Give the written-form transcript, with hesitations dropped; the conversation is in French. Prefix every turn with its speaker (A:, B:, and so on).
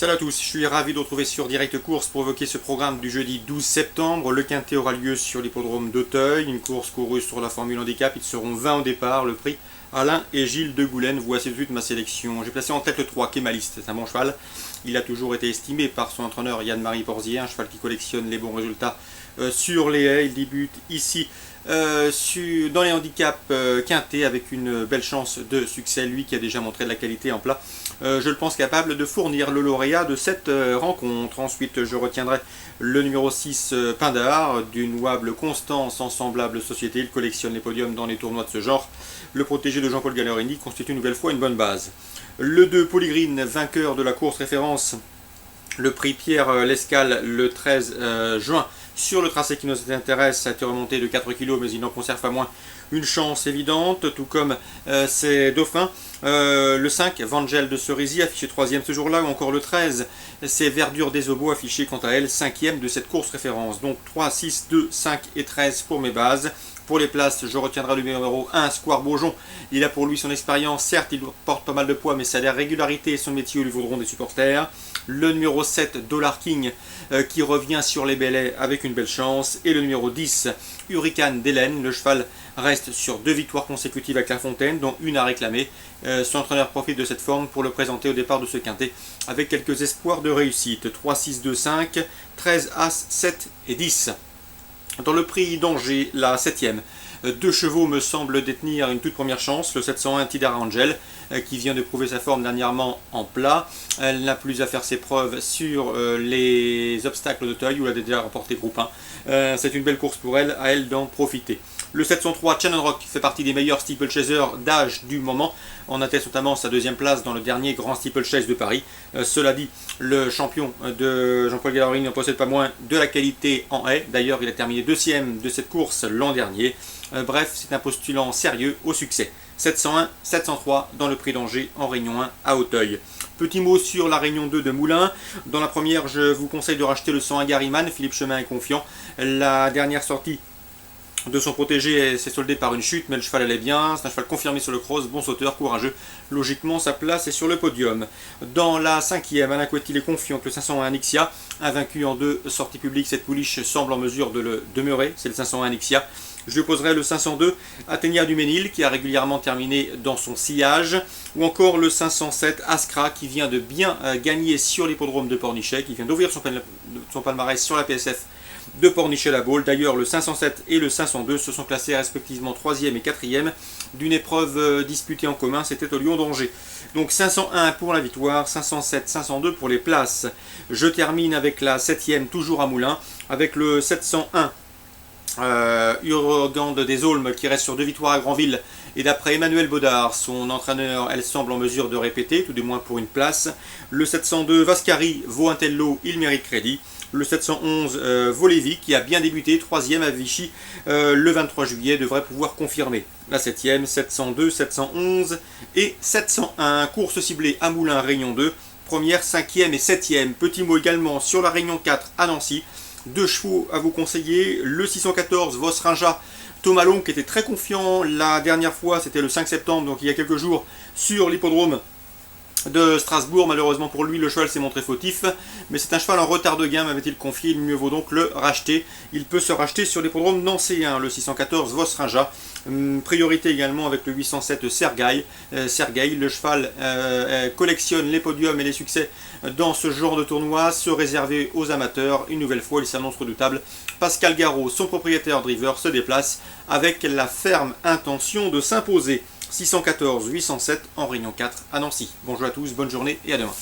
A: Salut à tous, je suis ravi de vous retrouver sur Direct Course pour évoquer ce programme du jeudi 12 septembre. Le quintet aura lieu sur l'hippodrome d'Auteuil, une course courue sur la Formule Handicap. Ils seront 20 au départ, le prix Alain et Gilles de Goulen. Voici tout de suite ma sélection. J'ai placé en tête le 3, Kémaliste, c'est un bon cheval. Il a toujours été estimé par son entraîneur Yann-Marie Porzier, un cheval qui collectionne les bons résultats sur les haies. Il débute ici dans les handicaps quintés avec une belle chance de succès, lui qui a déjà montré de la qualité en plat. Je le pense capable de fournir le lauréat de cette rencontre. Ensuite, je retiendrai le numéro 6, Pindar, d'une louable constance en semblable société. Il collectionne les podiums dans les tournois de ce genre. Le protégé de Jean-Paul Gallerini constitue une nouvelle fois une bonne base. Le 2, Polygreen, vainqueur de la course référence, le prix Pierre Lescal le 13 juin. Sur le tracé qui nous intéresse, ça a été remonté de 4 kg, mais il n'en conserve pas moins une chance évidente, tout comme ses dauphins. Le 5, Vangel de Cerisy, affiché 3e ce jour-là, ou encore le 13, c'est Verdure des Obos, affiché quant à elle 5e de cette course référence. Donc 3, 6, 2, 5 et 13 pour mes bases. Pour les places, je retiendrai le numéro 1, Square Beaujon. Il a pour lui son expérience, certes il porte pas mal de poids, mais sa régularité et son métier lui vaudront des supporters. Le numéro 7, Dollar King, qui revient sur les bellets avec une belle chance. Et le numéro 10, Hurricane d'Hélène. Le cheval reste sur 2 victoires consécutives avec La Fontaine, dont une à réclamer. Son entraîneur profite de cette forme pour le présenter au départ de ce quintet avec quelques espoirs de réussite. 3, 6, 2, 5, 13, As, 7 et 10. Dans le prix d'Angers, la 7e, 2 chevaux me semblent détenir une toute première chance. Le 701 Tidara Angel, qui vient de prouver sa forme dernièrement en plat. Elle n'a plus à faire ses preuves sur les obstacles d'Auteuil où elle a déjà remporté groupe 1. C'est une belle course pour elle, à elle d'en profiter. Le 703 Shannon Rock fait partie des meilleurs steeplechasers d'âge du moment. On atteste notamment sa 2e place dans le dernier grand steeplechase de Paris. Cela dit, le champion de Jean-Paul Gallerini n'en possède pas moins de la qualité en haie. D'ailleurs, il a terminé 2e de cette course l'an dernier. Bref, c'est un postulant sérieux au succès. 701, 703 dans le prix d'Angers en Réunion 1 à Auteuil. Petit mot sur la Réunion 2 de Moulins. Dans la première, je vous conseille de racheter le 101 Gariman. Philippe Chemin est confiant. La dernière sortie de son protégé s'est soldé par une chute, mais le cheval allait bien. C'est un cheval confirmé sur le cross, bon sauteur, courageux. Logiquement, sa place est sur le podium. Dans la 5e, Alain Couetil est confiant que le 501 Nixia, invaincu en 2 sorties publiques, cette pouliche semble en mesure de le demeurer. C'est le 501 Nixia. Je lui opposerai le 502 Athénia du Ménil, qui a régulièrement terminé dans son sillage, ou encore le 507 Askra, qui vient de bien gagner sur l'hippodrome de Pornichet, qui vient d'ouvrir son palmarès sur la PSF de Pornichet-la-Baule. D'ailleurs, le 507 et le 502 se sont classés respectivement 3e et 4e d'une épreuve disputée en commun, c'était au Lion d'Angers. Donc 501 pour la victoire, 507, 502 pour les places. Je termine avec la 7e, toujours à Moulins, avec le 701 Urgande des Aulmes, qui reste sur 2 victoires à Granville. Et d'après Emmanuel Baudard, son entraîneur, elle semble en mesure de répéter, tout du moins pour une place. Le 702 Vascari vaut un tel lot, il mérite crédit. Le 711 Volevi, qui a bien débuté, 3e à Vichy le 23 juillet, devrait pouvoir confirmer. La 7e, 702, 711 et 701. Course ciblée à Moulins, Réunion 2, première, 5e et 7e. Petit mot également sur la Réunion 4 à Nancy. 2 chevaux à vous conseiller, le 614 Vosrinja Thomas Long, qui était très confiant la dernière fois, c'était le 5 septembre, donc il y a quelques jours, sur l'hippodrome de Strasbourg. Malheureusement pour lui, le cheval s'est montré fautif, mais c'est un cheval en retard de gamme, m'avait-il confié, il mieux vaut donc le racheter. Il peut se racheter sur l'hippodrome nancéen, le 614 Vosrinja. Priorité également avec le 807 Sergueï. Le cheval collectionne les podiums et les succès dans ce genre de tournoi, se réserver aux amateurs. Une nouvelle fois, il s'annonce redoutable. Pascal Garot, son propriétaire driver, se déplace avec la ferme intention de s'imposer. 614 807 en Réunion 4 à Nancy. Bonjour à tous, bonne journée et à demain.